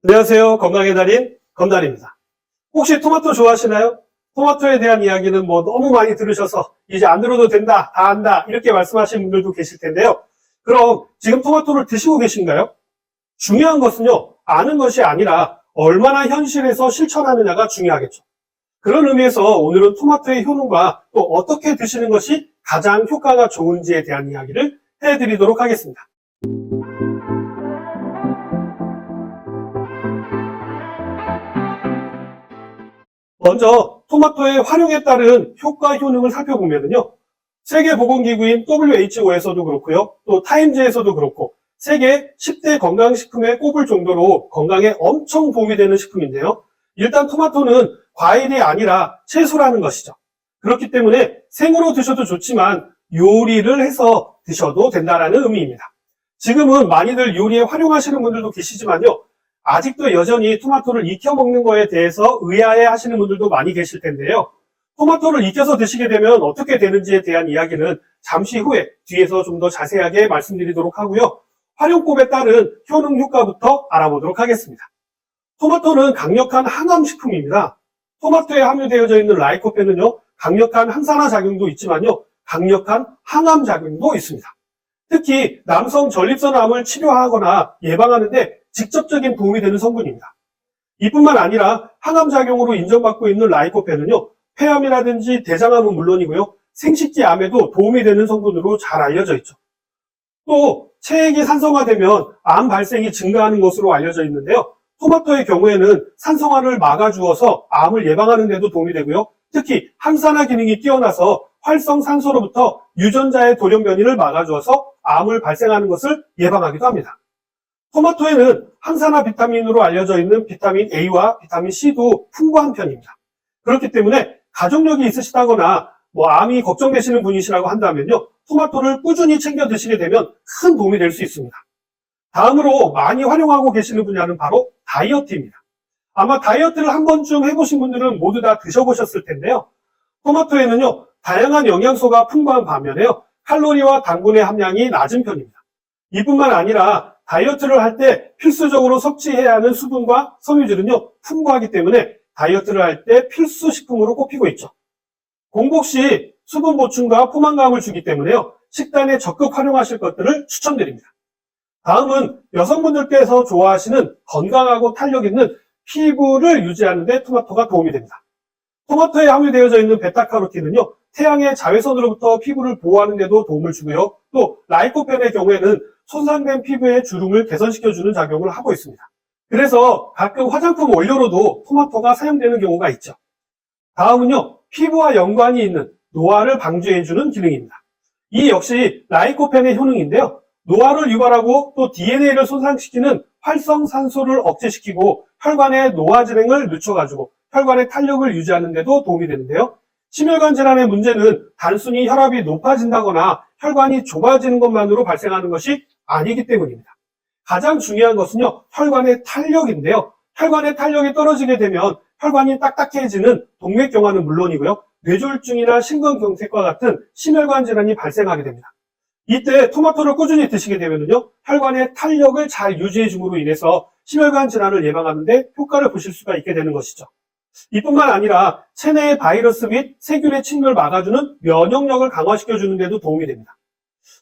안녕하세요. 건강의 달인 건달입니다. 혹시 토마토 좋아하시나요? 토마토에 대한 이야기는 너무 많이 들으셔서 이제 안 들어도 된다, 다 안다 이렇게 말씀하시는 분들도 계실 텐데요. 그럼 지금 토마토를 드시고 계신가요? 중요한 것은요, 아는 것이 아니라 얼마나 현실에서 실천하느냐가 중요하겠죠. 그런 의미에서 오늘은 토마토의 효능과 또 어떻게 드시는 것이 가장 효과가 좋은지에 대한 이야기를 해드리도록 하겠습니다. 먼저 토마토의 활용에 따른 효과 효능을 살펴보면요. 세계보건기구인 WHO에서도 그렇고요. 또 타임즈에서도 그렇고 세계 10대 건강식품에 꼽을 정도로 건강에 엄청 도움이 되는 식품인데요. 일단 토마토는 과일이 아니라 채소라는 것이죠. 그렇기 때문에 생으로 드셔도 좋지만 요리를 해서 드셔도 된다는 의미입니다. 지금은 많이들 요리에 활용하시는 분들도 계시지만요. 아직도 여전히 토마토를 익혀 먹는 거에 대해서 의아해 하시는 분들도 많이 계실 텐데요. 토마토를 익혀서 드시게 되면 어떻게 되는지에 대한 이야기는 잠시 후에 뒤에서 좀 더 자세하게 말씀드리도록 하고요. 활용법에 따른 효능 효과부터 알아보도록 하겠습니다. 토마토는 강력한 항암식품입니다. 토마토에 함유되어져 있는 라이코펜은요, 강력한 항산화 작용도 있지만요, 강력한 항암 작용도 있습니다. 특히 남성 전립선암을 치료하거나 예방하는데 직접적인 도움이 되는 성분입니다. 이뿐만 아니라 항암작용으로 인정받고 있는 라이코펜은요, 폐암이라든지 대장암은 물론이고요, 생식기암에도 도움이 되는 성분으로 잘 알려져 있죠. 또 체액이 산성화되면 암 발생이 증가하는 것으로 알려져 있는데요. 토마토의 경우에는 산성화를 막아주어서 암을 예방하는 데도 도움이 되고요. 특히 항산화 기능이 뛰어나서 활성산소로부터 유전자의 돌연 변이를 막아주어서 암을 발생하는 것을 예방하기도 합니다. 토마토에는 항산화 비타민으로 알려져 있는 비타민 A와 비타민 C도 풍부한 편입니다. 그렇기 때문에 가족력이 있으시다거나 암이 걱정되시는 분이시라고 한다면요, 토마토를 꾸준히 챙겨 드시게 되면 큰 도움이 될 수 있습니다. 다음으로 많이 활용하고 계시는 분야는 바로 다이어트입니다. 아마 다이어트를 한 번쯤 해보신 분들은 모두 다 드셔보셨을 텐데요. 토마토에는요, 다양한 영양소가 풍부한 반면에요, 칼로리와 당분의 함량이 낮은 편입니다. 이뿐만 아니라 다이어트를 할 때 필수적으로 섭취해야 하는 수분과 섬유질은요, 풍부하기 때문에 다이어트를 할 때 필수 식품으로 꼽히고 있죠. 공복 시 수분 보충과 포만감을 주기 때문에요, 식단에 적극 활용하실 것들을 추천드립니다. 다음은 여성분들께서 좋아하시는 건강하고 탄력 있는 피부를 유지하는 데 토마토가 도움이 됩니다. 토마토에 함유되어져 있는 베타카로틴은요, 태양의 자외선으로부터 피부를 보호하는 데도 도움을 주고요. 또 라이코펜의 경우에는 손상된 피부의 주름을 개선시켜주는 작용을 하고 있습니다. 그래서 가끔 화장품 원료로도 토마토가 사용되는 경우가 있죠. 다음은요, 피부와 연관이 있는 노화를 방지해주는 기능입니다. 이 역시 라이코펜의 효능인데요. 노화를 유발하고 또 DNA를 손상시키는 활성산소를 억제시키고 혈관의 노화 진행을 늦춰가지고 혈관의 탄력을 유지하는 데도 도움이 되는데요. 심혈관 질환의 문제는 단순히 혈압이 높아진다거나 혈관이 좁아지는 것만으로 발생하는 것이 아니기 때문입니다. 가장 중요한 것은요, 혈관의 탄력인데요. 혈관의 탄력이 떨어지게 되면 혈관이 딱딱해지는 동맥경화는 물론이고요, 뇌졸중이나 심근경색과 같은 심혈관 질환이 발생하게 됩니다. 이때 토마토를 꾸준히 드시게 되면요, 혈관의 탄력을 잘 유지해 줌으로 인해서 심혈관 질환을 예방하는 데 효과를 보실 수가 있게 되는 것이죠. 이뿐만 아니라 체내의 바이러스 및 세균의 침입을 막아주는 면역력을 강화시켜주는 데도 도움이 됩니다.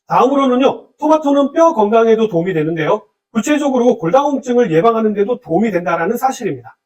다음으로는요, 토마토는 뼈 건강에도 도움이 되는데요. 구체적으로 골다공증을 예방하는 데도 도움이 된다는 사실입니다.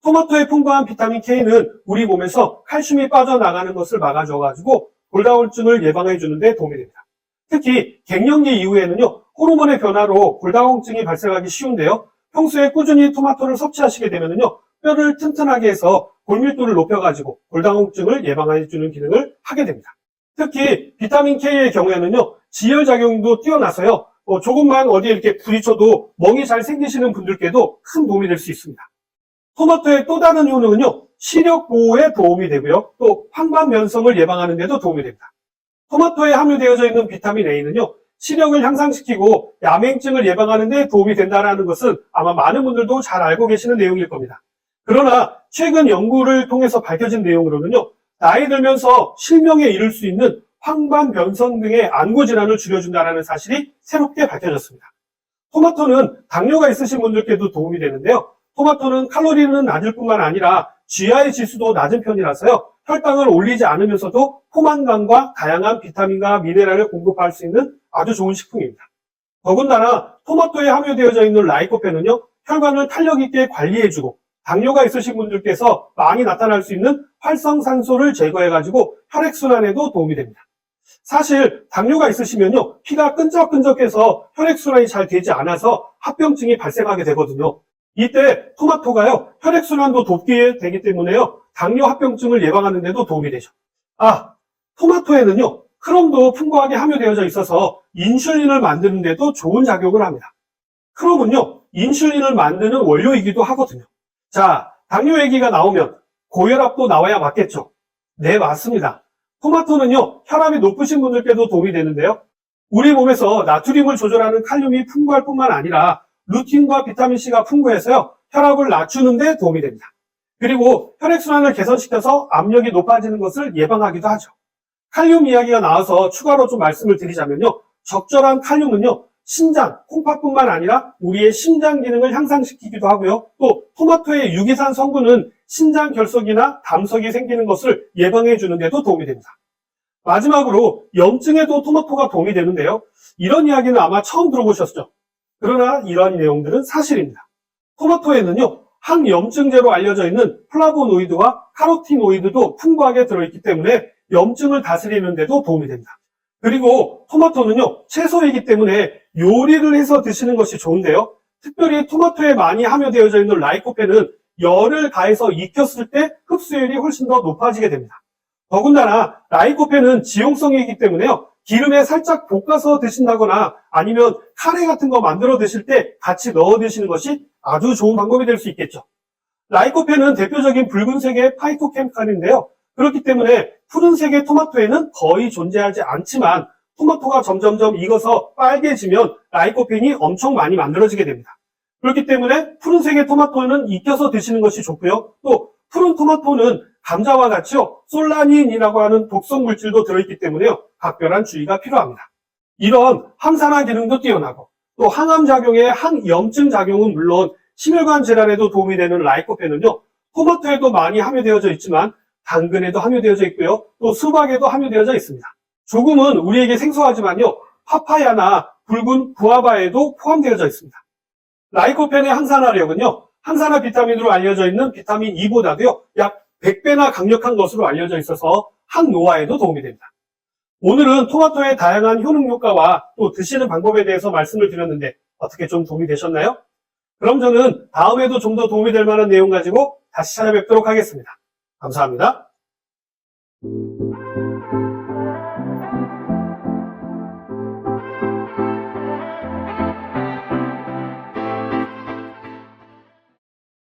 토마토의 풍부한 비타민 K는 우리 몸에서 칼슘이 빠져나가는 것을 막아줘가지고 골다공증을 예방해 주는 데 도움이 됩니다. 특히 갱년기 이후에는요, 호르몬의 변화로 골다공증이 발생하기 쉬운데요. 평소에 꾸준히 토마토를 섭취하시게 되면요, 뼈를 튼튼하게 해서 골밀도를 높여가지고 골다공증을 예방해 주는 기능을 하게 됩니다. 특히 비타민 K의 경우에는요, 지혈작용도 뛰어나서요, 조금만 어디에 이렇게 부딪혀도 멍이 잘 생기시는 분들께도 큰 도움이 될 수 있습니다. 토마토의 또 다른 효능은요, 시력 보호에 도움이 되고요, 또 황반 변성을 예방하는 데도 도움이 됩니다. 토마토에 함유되어져 있는 비타민 A는요, 시력을 향상시키고 야맹증을 예방하는 데 도움이 된다는 것은 아마 많은 분들도 잘 알고 계시는 내용일 겁니다. 그러나 최근 연구를 통해서 밝혀진 내용으로는요, 나이 들면서 실명에 이를 수 있는 황반 변성 등의 안구 질환을 줄여준다는 사실이 새롭게 밝혀졌습니다. 토마토는 당뇨가 있으신 분들께도 도움이 되는데요. 토마토는 칼로리는 낮을 뿐만 아니라 GI 지수도 낮은 편이라서요. 혈당을 올리지 않으면서도 포만감과 다양한 비타민과 미네랄을 공급할 수 있는 아주 좋은 식품입니다. 더군다나 토마토에 함유되어져 있는 라이코펜은요, 혈관을 탄력 있게 관리해주고 당뇨가 있으신 분들께서 많이 나타날 수 있는 활성산소를 제거해가지고 혈액순환에도 도움이 됩니다. 사실 당뇨가 있으시면요, 피가 끈적끈적해서 혈액순환이 잘 되지 않아서 합병증이 발생하게 되거든요. 이때 토마토가요, 혈액순환도 돕게 되기 때문에요, 당뇨 합병증을 예방하는 데도 도움이 되죠. 토마토에는요, 크롬도 풍부하게 함유되어져 있어서 인슐린을 만드는 데도 좋은 작용을 합니다. 크롬은요, 인슐린을 만드는 원료이기도 하거든요. 자, 당뇨 얘기가 나오면 고혈압도 나와야 맞겠죠? 네, 맞습니다. 토마토는요, 혈압이 높으신 분들께도 도움이 되는데요. 우리 몸에서 나트륨을 조절하는 칼륨이 풍부할 뿐만 아니라 루틴과 비타민C가 풍부해서요, 혈압을 낮추는 데 도움이 됩니다. 그리고 혈액순환을 개선시켜서 압력이 높아지는 것을 예방하기도 하죠. 칼륨 이야기가 나와서 추가로 좀 말씀을 드리자면요, 적절한 칼륨은요, 신장, 콩팥뿐만 아니라 우리의 심장 기능을 향상시키기도 하고요. 또 토마토의 유기산 성분은 신장 결석이나 담석이 생기는 것을 예방해 주는 데도 도움이 됩니다. 마지막으로 염증에도 토마토가 도움이 되는데요. 이런 이야기는 아마 처음 들어보셨죠? 그러나 이러한 내용들은 사실입니다. 토마토에는요, 항염증제로 알려져 있는 플라보노이드와 카로티노이드도 풍부하게 들어있기 때문에 염증을 다스리는 데도 도움이 됩니다. 그리고 토마토는요, 채소이기 때문에 요리를 해서 드시는 것이 좋은데요. 특별히 토마토에 많이 함유되어져 있는 라이코펜은 열을 가해서 익혔을 때 흡수율이 훨씬 더 높아지게 됩니다. 더군다나 라이코펜은 지용성이기 때문에요, 기름에 살짝 볶아서 드신다거나 아니면 카레 같은 거 만들어 드실 때 같이 넣어 드시는 것이 아주 좋은 방법이 될 수 있겠죠. 라이코펜은 대표적인 붉은색의 파이토케미칼인데요. 그렇기 때문에 푸른색의 토마토에는 거의 존재하지 않지만 토마토가 점점점 익어서 빨개지면 라이코펜이 엄청 많이 만들어지게 됩니다. 그렇기 때문에 푸른색의 토마토는 익혀서 드시는 것이 좋고요. 또 푸른 토마토는 감자와 같이요, 솔라닌이라고 하는 독성 물질도 들어있기 때문에요, 각별한 주의가 필요합니다. 이런 항산화 기능도 뛰어나고 또 항암작용의 항염증 작용은 물론 심혈관 질환에도 도움이 되는 라이코펜은요, 토마토에도 많이 함유되어져 있지만 당근에도 함유되어져 있고요, 또 수박에도 함유되어져 있습니다. 조금은 우리에게 생소하지만요, 파파야나 붉은 구아바에도 포함되어져 있습니다. 라이코펜의 항산화력은요, 항산화 비타민으로 알려져 있는 비타민 E보다도요, 약 100배나 강력한 것으로 알려져 있어서 항노화에도 도움이 됩니다. 오늘은 토마토의 다양한 효능 효과와 또 드시는 방법에 대해서 말씀을 드렸는데 어떻게 좀 도움이 되셨나요? 그럼 저는 다음에도 좀 더 도움이 될 만한 내용 가지고 다시 찾아뵙도록 하겠습니다. 감사합니다.